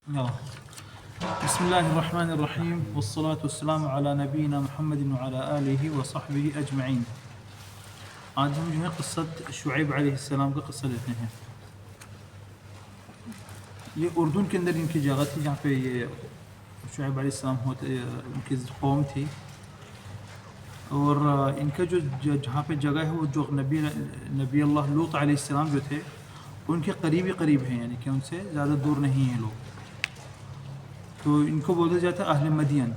يلا. بسم الله الرحمن الرحيم والصلاة والسلام على نبينا محمد وعلى آله وصحبه أجمعين. آج ہم جو ہے قصة شعیب علیہ السلام کا قصہ لیتے ہیں. یہ اردن کے اندر ان کی جگہ تھی جہاں پہ یہ شعیب علیہ السلام ہوتے ان کی قوم تھی، اور ان کا جو جہاں پہ جگہ ہے وہ جو نبی اللہ لوط علیہ السلام جو تھے ان کے قریب ہیں، یعنی کہ ان سے زیادہ دور نہیں ہیں لوگ. تو ان کو بولا جاتا ہے اہل مدین.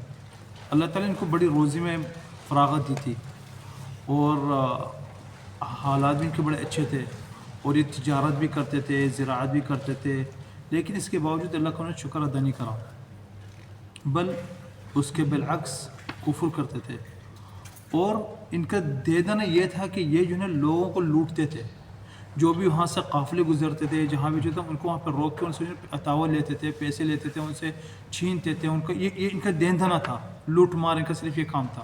اللہ تعالیٰ نے ان کو بڑی روزی میں فراغت دی تھی، اور حالات بھی ان کے بڑے اچھے تھے، اور یہ تجارت بھی کرتے تھے، زراعت بھی کرتے تھے، لیکن اس کے باوجود اللہ کا انہیں شکر ادا نہیں کرا، بل اس کے بالعکس کفر کرتے تھے. اور ان کا دیدن یہ تھا کہ یہ جو ہے لوگوں کو لوٹتے تھے، جو بھی وہاں سے قافلے گزرتے تھے، جہاں بھی جو تھا ان کو وہاں پر روک کے ان سے عطاوہ لیتے تھے، پیسے لیتے تھے، ان سے چھینتے تھے. ان کا یہ ان کا دین دھنا تھا، لوٹ مار ان کا صرف یہ کام تھا.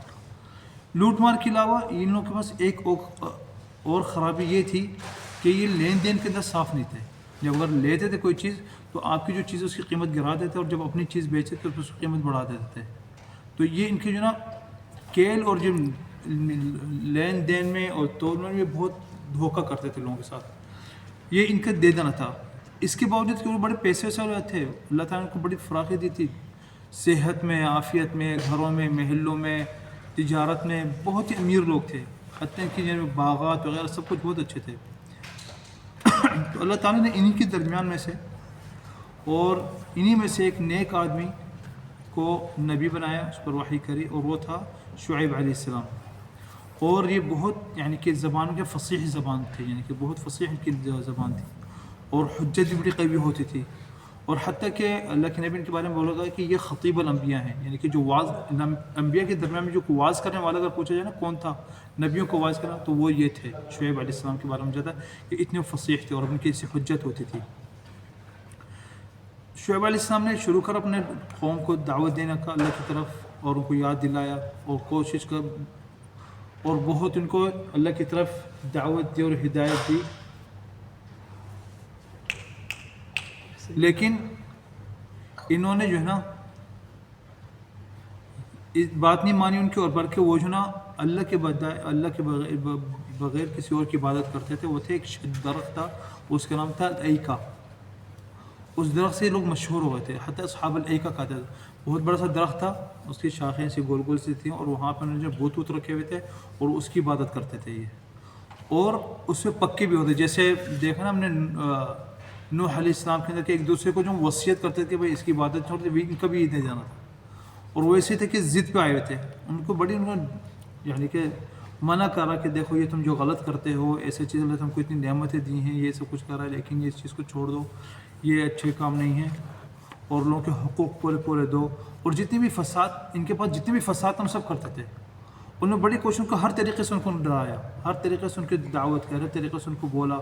لوٹ مار کے علاوہ ان لوگوں کے پاس ایک اور خرابی یہ تھی کہ یہ لین دین کے اندر صاف نہیں تھے. جب اگر لیتے تھے کوئی چیز تو آپ کی جو چیز اس کی قیمت گرا دیتے، اور جب اپنی چیز بیچتے تو اس کی قیمت بڑھا دیتے تھے. تو یہ ان کے جو نا کیل اور جو لین دین میں اور تول میں بہت دھوکہ کرتے تھے لوگوں کے ساتھ. یہ ان کا دے دینا تھا. اس کے باوجود کہ وہ بڑے پیسے والے تھے، اللہ تعالیٰ نے کو بڑی فراخی دی تھی، صحت میں، عافیت میں، گھروں میں، محلوں میں، تجارت میں بہت ہی امیر لوگ تھے، حتیٰ کہ جن میں باغات وغیرہ سب کچھ بہت اچھے تھے. تو اللہ تعالیٰ نے انہی کے درمیان میں سے اور انہی میں سے ایک نیک آدمی کو نبی بنایا، اس پر وحی کری، اور وہ تھا شعیب علیہ السلام. اور یہ بہت یعنی کہ زبان کے فصیح زبان تھے، یعنی کہ بہت فصیح ان کی زبان تھی، اور حجت بھی بڑی قوی ہوتی تھی. اور حتیٰ کہ اللہ کے نبی کے بارے میں بولا گیا کہ یہ خطیب الانبیاء ہیں، یعنی کہ جو واعظ انبیاء کے درمیان میں جو واعظ کرنے والا اگر پوچھا جائے نا کون تھا نبیوں کو واعظ کرنا، تو وہ یہ تھے. شعیب علیہ السلام کے بارے میں جاتا کہ اتنے فصیح تھے اور ان کی اس سے حجت ہوتی تھی. شعیب علیہ السلام نے شروع کر اپنے قوم کو دعوت دینے کا اللہ کی طرف، اور ان کو یاد دلایا اور کوشش کر، اور بہت ان کو اللہ کی طرف دعوت دی اور ہدایت دی. لیکن انہوں نے جو ہے نا اس بات نہیں مانی ان کی، اور بلکہ وہ جو نا اللہ کے بغیر کسی اور کی عبادت کرتے تھے. وہ تھے ایک درخت تھا، اس کا نام تھا الایکا. اس درخت سے لوگ مشہور ہو گئے تھے، حتیٰ اصحاب الایکا کہتے تھے. بہت بڑا سا درخت تھا، اس کی شاخیں سے گول گول سی تھیں، اور وہاں پہ انہوں نے بت وت رکھے ہوئے تھے اور اس کی عبادت کرتے تھے یہ. اور اس سے پکے بھی ہوتے، جیسے دیکھا نا ہم نے نوح علیہ السلام کے اندر کہ ایک دوسرے کو جو وصیت کرتے تھے کہ بھائی اس کی عبادت چھوڑ دے، ان کا بھی عید نہیں جانا تھا. اور وہ ایسے تھے کہ ضد پہ آئے ہوئے تھے. ان کو بڑی یعنی کہ منع کرا کہ دیکھو یہ تم جو غلط کرتے ہو، ایسے چیز اللہ تم کو اتنی نعمتیں دی ہیں، یہ سب کچھ کرا ہے، لیکن یہ اس چیز کو چھوڑ دو، یہ اچھے کام نہیں ہیں، اور لوگوں کے حقوق پورے دو. اور جتنی بھی فساد ان کے پاس، جتنے بھی فساد ہم سب کرتے تھے، انہوں نے بڑی کوشش کو ہر طریقے سے ان کو ڈرایا، ہر طریقے سے ان کی دعوت کیا، ہر طریقے سے ان کو بولا.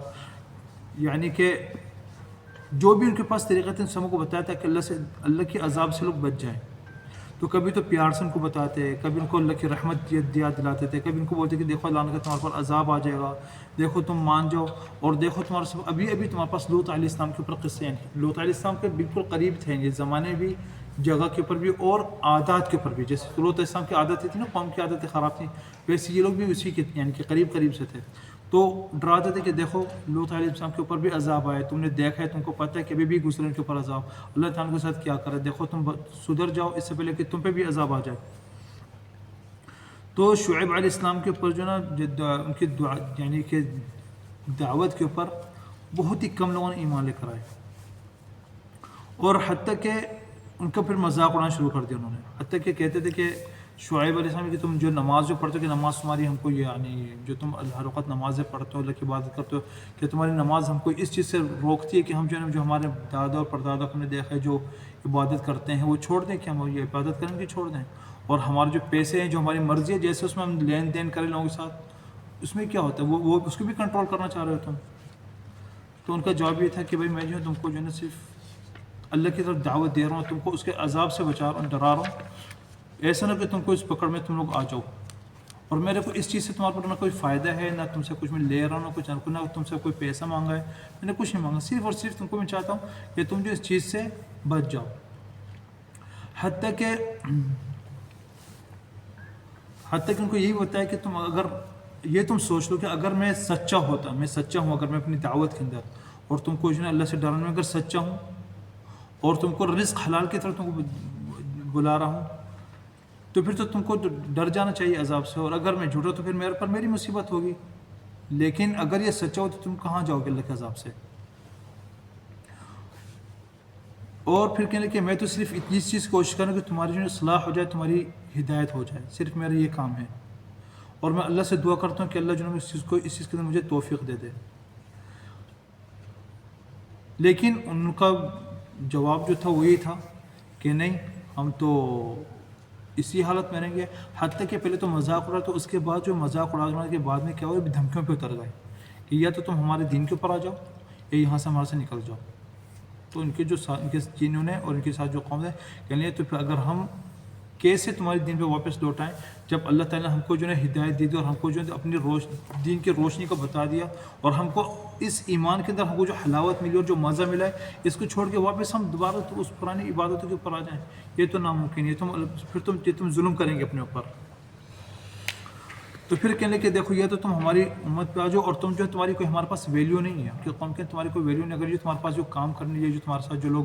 یعنی کہ جو بھی ان کے پاس طریقہ تھے سب کو بتایا تھا کہ اللہ کی عذاب سے لوگ بچ جائیں. تو کبھی تو پیار سے ان کو بتاتے، کبھی ان کو اللہ کی رحمت یاد دلاتے تھے، کبھی ان کو بولتے کہ دیکھو اللہ کا تمہارے پر عذاب آ جائے گا، دیکھو تم مان جاؤ. اور دیکھو تمہارے سب ابھی تمہارے پاس لوط علیہ السلام کے اوپر قصے ہیں. لوط علیہ السلام کے بالکل قریب تھے یہ زمانے بھی، جگہ کے اوپر بھی، اور عادات کے اوپر بھی. جیسے لوط علیہ السلام کی عادتیں تھیں نا، قوم کی عادتیں خراب تھیں، ویسے یہ لوگ بھی اسی کے یعنی کہ قریب سے تھے. تو ڈراتے تھے کہ دیکھو لوط علیہ السلام کے اوپر بھی عذاب آئے، تم نے دیکھا ہے، تم کو پتہ ہے کہ ابھی بھی گزرے ان کے اوپر عذاب. اللہ تعالیٰ کے ساتھ کیا کرے، دیکھو تم سدھر جاؤ اس سے پہلے کہ تم پہ بھی عذاب آ جائے. تو شعیب علیہ السلام کے اوپر جو نا ان کی دعا یعنی کہ دعوت کے اوپر بہت ہی کم لوگوں نے ایمان لے کر آئے، اور حتیٰ کہ ان کا پھر مذاق اڑانا شروع کر دیا انہوں نے. حتیٰ کہ کہتے تھے کہ شعیب علیہ السلام کہ تم جو نماز جو پڑھتے ہو، کہ نماز تمہاری ہم کو یعنی جو تم ہر وقت نمازیں پڑھتے ہو، اللہ کی عبادت کرتے ہو، کہ تمہاری نماز ہم کو اس چیز سے روکتی ہے کہ ہم جو ہے جو ہمارے دادا اور پردادا کو نے دیکھا ہے جو عبادت کرتے ہیں وہ چھوڑ دیں، کہ ہم یہ عبادت کریں کہ چھوڑ دیں. اور ہمارے جو پیسے ہیں، جو ہماری مرضی ہے، جیسے اس میں ہم لین دین کریں لوگوں کے ساتھ، اس میں کیا ہوتا ہے، وہ اس کو بھی کنٹرول کرنا چاہ رہے ہو تم. تو ان کا جواب یہ تھا کہ بھائی میں جو تم کو جو ہے نا صرف اللہ کی طرف دعوت دے رہا ہوں، تم کو اس کے عذاب سے بچا رہا ہوں، ڈرا رہا ہوں. ایسا نہ کہ تم کو اس پکڑ میں تم لوگ آ جاؤ، اور میرے کو اس چیز سے تمہارے پر نہ کوئی فائدہ ہے، نہ تم سے کچھ میں لے رہا ہوں، نہ کچھ نہ تم سے کوئی پیسہ مانگا ہے، میں نے کچھ نہیں مانگا. صرف اور صرف تم کو میں چاہتا ہوں کہ تم جو اس چیز سے بچ جاؤ. حتیٰ کہ ان کو یہی ہوتا ہے کہ تم اگر یہ تم سوچ لو کہ اگر میں سچا ہوں، اگر میں اپنی دعوت کے اندر اور تم کو جو ہے اللہ سے ڈرنے میں اگر سچا ہوں اور تم کو رزق حلال کی طرف تم کو بلا رہا ہوں، تو پھر تو تم کو ڈر جانا چاہیے عذاب سے. اور اگر میں جھوٹا تو پھر میرے پر میری مصیبت ہوگی. لیکن اگر یہ سچا ہو تو تم کہاں جاؤ گے اللہ کے عذاب سے. اور پھر کہنے کہ میں تو صرف اتنی چیز کوشش کروں کہ تمہاری جو اصلاح ہو جائے، تمہاری ہدایت ہو جائے، صرف میرا یہ کام ہے. اور میں اللہ سے دعا کرتا ہوں کہ اللہ جو ہے اس چیز کے اندر مجھے توفیق دے دے. لیکن ان کا جواب جو تھا وہ یہ تھا کہ نہیں، ہم تو اسی حالت میں رہیں گے. حتیٰ کہ پہلے تو مذاق اڑا، تو اس کے بعد جو مذاق اڑانے کے بعد میں کیا ہوا، دھمکیوں پہ اتر گئے کہ یا تو تم ہمارے دین کے اوپر آ جاؤ یا یہاں سے ہمارے سے نکل جاؤ. تو ان کے جنہوں نے اور ان کے ساتھ جو قوم ہے کہنے تو پھر اگر ہم کیسے تمہارے دین پہ واپس لوٹائیں جب اللہ تعالیٰ نے ہم کو جو ہے ہدایت دی اور ہم کو جو ہے اپنی دین کی روشنی کو بتا دیا، اور ہم کو اس ایمان کے اندر ہم کو جو حلاوت ملی اور جو مزہ ملا ہے، اس کو چھوڑ کے واپس ہم دوبارہ تو اس پرانی عبادتوں کے اوپر آ جائیں. یہ تو ناممکن ہے. پھر تم ظلم کریں گے اپنے اوپر. تو پھر کہنے کہ دیکھو یا تو تم ہماری امت پہ آ جاؤ، اور تم جو ہے تمہاری کوئی ہمارے پاس ویلیو نہیں ہے کہ قوم کے تمہاری کوئی ویلیو نہیں. اگر یہ تمہارے پاس جو کام کرنے ہے، جو تمہارے ساتھ جو لوگ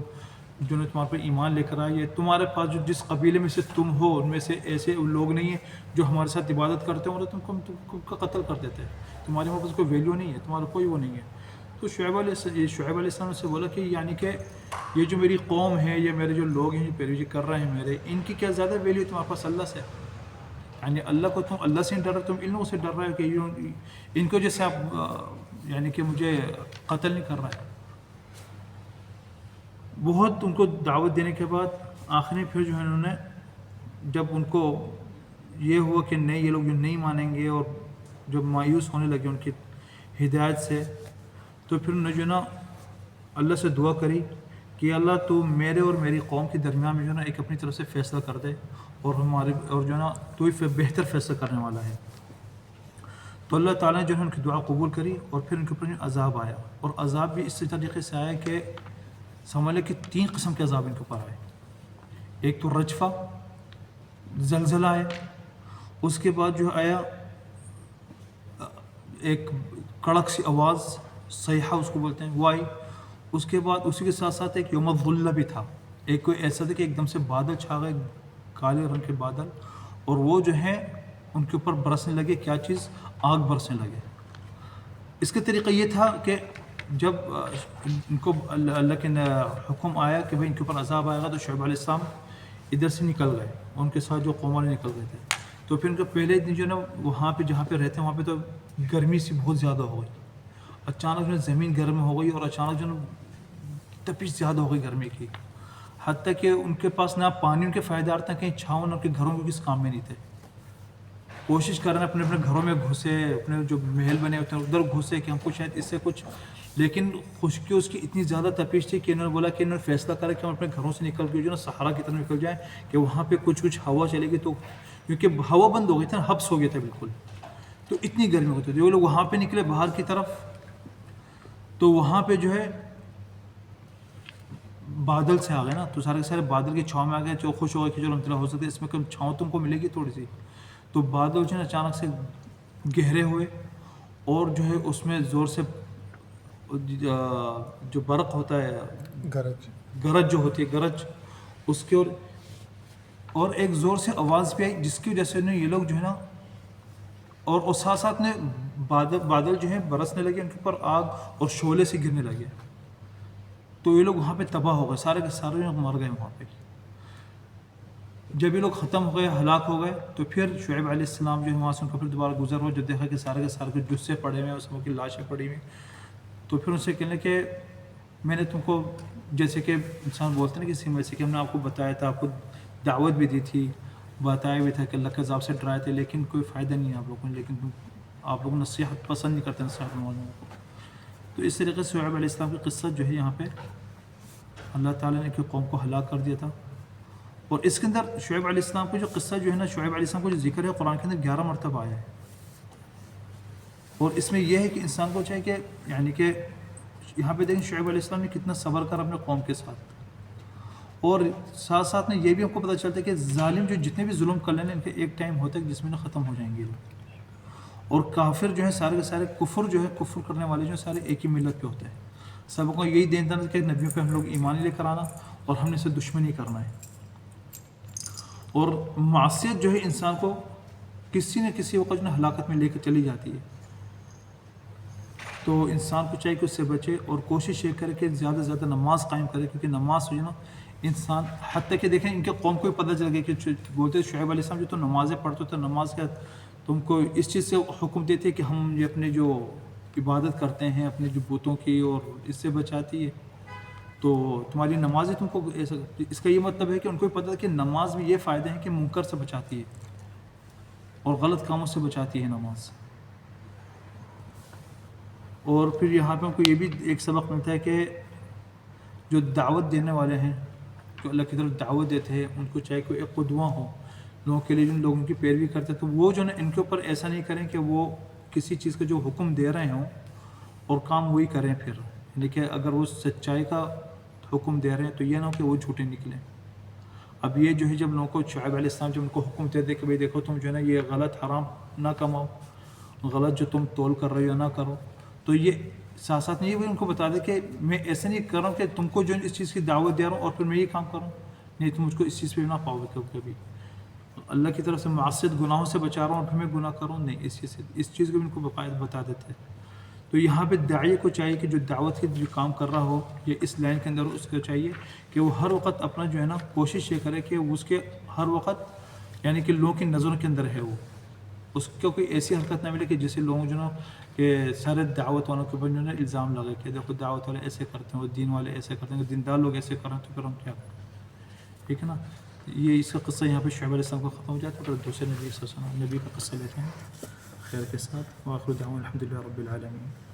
جو ہے تمہارے پہ ایمان لے کر آئے، تمہارے پاس جو جس قبیلے میں سے تم ہو ان میں سے ایسے لوگ نہیں ہیں جو ہمارے ساتھ عبادت کرتے ہیں، اور تم کو قتل کر دیتے ہیں. تمہارے پاس کوئی ویلیو نہیں ہے، تمہارا کوئی وہ نہیں ہے. تو شعیب علیہ السلام سے بولا کہ یعنی کہ یہ جو میری قوم ہے، یہ میرے جو لوگ ہیں جو پیروی کر رہے ہیں میرے، ان کی کیا زیادہ ویلیو تمہارے پاس اللہ سے. یعنی اللہ کو تم اللہ سے ڈر رہے، تم ان لوگوں سے ڈر رہے ہو کہ ان کو جیسے آپ یعنی کہ مجھے قتل نہیں کر رہا ہے. بہت ان کو دعوت دینے کے بعد آخر میں پھر جو ہے انہوں نے جب ان کو یہ ہوا کہ نہیں یہ لوگ جو نہیں مانیں گے اور جب مایوس ہونے لگے ان کی ہدایت سے، تو پھر انہوں نے جو نا اللہ سے دعا کری کہ اللہ تو میرے اور میری قوم کے درمیان میں جو نا ایک اپنی طرف سے فیصلہ کر دے، اور جو ہے نا تو ہی بہتر فیصلہ کرنے والا ہے. تو اللہ تعالیٰ نے جو ہے ان کی دعا قبول کری، اور پھر ان کے اوپر عذاب آیا. اور عذاب بھی اس طریقے سے آیا کہ سمجھ کہ 3 قسم کے عذاب ان کے اوپر آئے. ایک تو رجفہ، زلزلہ آیا. اس کے بعد جو آیا ایک کڑک سی آواز، صیحہ اس کو بولتے ہیں، وہ آئی. اس کے بعد اسی کے ساتھ ساتھ ایک یوم الظلہ بھی تھا. ایک کوئی ایسا تھا کہ ایک دم سے بادل چھا گئے، کالے رنگ کے بادل، اور وہ جو ہے ان کے اوپر برسنے لگے. کیا چیز؟ آگ برسنے لگے. اس کا طریقہ یہ تھا کہ جب ان کو اللہ کے حکم آیا کہ بھائی ان کے اوپر عذاب آئے گا، تو شعیب علیہ السلام ادھر سے نکل گئے، ان کے ساتھ جو قوم والے نکل گئے تھے. تو پھر ان کا پہلے دن جو ہے نا وہاں پہ جہاں پہ رہتے ہیں وہاں پہ تو گرمی سی بہت زیادہ ہو گئی. اچانک جو ہے زمین گرم ہو گئی، اور اچانک جو ہے تپش زیادہ ہو گئی گرمی کی. حتیٰ کہ ان کے پاس نہ پانی ان کے فائدہ آتا، کہیں چھاؤں نہ کے گھروں کے کس کام میں نہیں تھے. کوشش کر رہے ہیں اپنے گھروں میں گھسے، اپنے جو محل بنے ہوتے ہیں ادھر گھسے کہ ہم کو شاید اس سے کچھ، لیکن خشکی اس کی اتنی زیادہ تپش تھی کہ انہوں نے بولا کہ انہوں نے فیصلہ کرا کہ ہم اپنے گھروں سے نکل کے جو نا صحرا کی طرف نکل جائیں کہ وہاں پہ کچھ ہوا چلے گی. تو کیونکہ ہوا بند ہو گئی تھی نا، حبس ہو گیا تھا بالکل، تو اتنی گرمی ہوتی تھی. وہ لوگ وہاں پہ نکلے باہر کی طرف، تو وہاں پہ جو ہے بادل سے آ گئے نا، تو سارے کے سارے بادل کی چھاؤں میں آ گئے. جو خوش ہو گئے کہ جو الحمد للہ ہو سکتے اس میں کم چھاؤں تم کو ملے گی تھوڑی سی. تو بادل جو ہے اچانک سے گہرے ہوئے، اور جو ہے اس میں زور سے جو برق ہوتا ہے، گرج جو ہوتی ہے، گرج اس کے، اور ایک زور سے آواز بھی آئی جس کی وجہ سے یہ لوگ جو ہے نا، اور ساتھ ساتھ میں بادل جو ہے برسنے لگے ان کے اوپر، آگ اور شعلے سے گرنے لگے. تو یہ لوگ وہاں پہ تباہ ہو گئے، سارے کے سارے لوگ مر گئے وہاں پہ. جب یہ لوگ ختم ہو گئے، ہلاک ہو گئے، تو پھر شعیب علیہ السلام جو ہے وہاں سے ان کا پھر دوبارہ گزر ہوا، جو دیکھا کہ سارے کے سارے جثے پڑے ہوئے ہیں، اس کی لاشیں پڑی ہوئی. تو پھر ان سے کہنے کہ میں نے تم کو، جیسے کہ انسان بولتے ہیں نا کسی میں سے، کہ ہم نے آپ کو بتایا تھا، آپ کو دعوت بھی دی تھی، بتایا بھی تھا کہ اللہ کے عذاب سے ڈرائے تھے، لیکن کوئی فائدہ نہیں ہے آپ لوگوں نے، لیکن آپ لوگ نصیحت پسند نہیں کرتے نصیحت والوں کو. تو اس طریقے سے شعیب علیہ السلام کی قصہ جو ہے یہاں پہ اللہ تعالیٰ نے کہ قوم کو ہلاک کر دیا تھا. اور اس کے اندر شعیب علیہ السلام کو جو قصہ جو ہے نا، شعیب علیہ السلام کو جو ذکر ہے قرآن کے اندر 11 مرتبہ آیا ہے. اور اس میں یہ ہے کہ انسان کو چاہیے کہ یعنی کہ یہاں پہ دیکھیں شعیب علیہ السلام نے کتنا صبر کر اپنے قوم کے ساتھ، اور ساتھ ساتھ میں یہ بھی ہم کو پتہ چلتا ہے کہ ظالم جو جتنے بھی ظلم کر لینا ان کا ایک ٹائم ہوتا ہے جس میں ختم ہو جائیں گے لوگ، اور کافر جو ہے سارے کے سارے کفر جو ہے کفر کرنے والے جو ہیں سارے ایک ہی ملت پہ ہوتے ہیں، سب کو یہی دین تھا کہ نبیوں پہ ہم لوگ ایمان لے کر آنا اور ہم نے اسے دشمنی کرنا ہے. اور معصیت جو ہے انسان کو کسی نہ کسی وقت جو ہے ہلاکت میں لے کے چلی جاتی ہے، تو انسان کو چاہیے کہ اس سے بچے اور کوشش یہ کرے کہ زیادہ سے زیادہ نماز قائم کرے، کیونکہ نماز جو ہے نا انسان حتیٰ کہ دیکھیں ان کے قوم کو بھی پتہ چل گیا کہ بولتے شعیب علیہ السلام جو تو نمازیں پڑھتے تو نماز کا تم کو اس چیز سے حکم دیتے کہ ہم یہ اپنے جو عبادت کرتے ہیں اپنے جو بتوں کی اور اس سے بچاتی ہے، تو تمہاری نمازیں تم کو ایسا، اس کا یہ مطلب ہے کہ ان کو بھی پتہ ہے کہ نماز میں یہ فائدے ہیں کہ منکر سے بچاتی ہے اور غلط کاموں سے بچاتی ہے نماز. اور پھر یہاں پہ ہم کو یہ بھی ایک سبق ملتا ہے کہ جو دعوت دینے والے ہیں جو اللہ کی طرف دعوت دیتے ہیں ان کو چاہے کوئی ایک قدوہ ہو لوگوں کے لیے، جن لوگوں کی پیروی کرتے ہیں تو وہ جو نا ان کے اوپر ایسا نہیں کریں کہ وہ کسی چیز کا جو حکم دے رہے ہوں اور کام وہی کریں، پھر یعنی کہ اگر وہ سچائی کا حکم دے رہے ہیں تو یہ نہ ہو کہ وہ جھوٹے نکلیں. اب یہ جو ہے جب لوگوں کو شعیب علیہ السلام جب ان کو حکم دے کہ بھائی دیکھو تم جو ہے نا یہ غلط حرام نہ کماؤ، غلط جو تم تول کر رہے ہو نہ کرو، تو یہ ساتھ ساتھ نہیں ان کو بتا دے کہ میں ایسے نہیں کر رہا ہوں کہ تم کو جو اس چیز کی دعوت دے رہا ہوں اور پھر میں یہ کام کروں، نہیں تم مجھ کو اس چیز پہ نہ پاؤ گے کبھی. اللہ کی طرف سے معصیت گناہوں سے بچا رہا ہوں اور پھر میں گناہ کروں نہیں، اس چیز کو بھی ان کو باقاعدہ بتا دیتے ہیں. تو یہاں پہ داعی کو چاہیے کہ جو دعوت کے جو کام کر رہا ہو یا اس لائن کے اندر اس کو چاہیے کہ وہ ہر وقت اپنا جو ہے نا کوشش یہ کرے کہ اس کے ہر وقت یعنی کہ لوگوں کی نظروں کے اندر ہے، وہ اس کو کوئی ایسی حرکت نہ ملے کہ جسے لوگوں جو نا کہ سارے دعوت والوں کے اوپر جو ہے نا الزام لگے کہ دیکھو دعوت والے ایسے کرتے ہیں، وہ دین والے ایسے کرتے ہیں، دیندار لوگ ایسے کریں تو پھر ہم کیا کریں. ٹھیک ہے نا، یہ اس کا قصہ یہاں پہ شعیب علیہ السلام کا ختم ہو جاتا ہے. پھر دوسرے نبی صلی اللہ علیہ وسلم نبی کا قصہ لیتے ہیں خیر کے ساتھ. وآخر دعوانا الحمد للہ رب العالمین.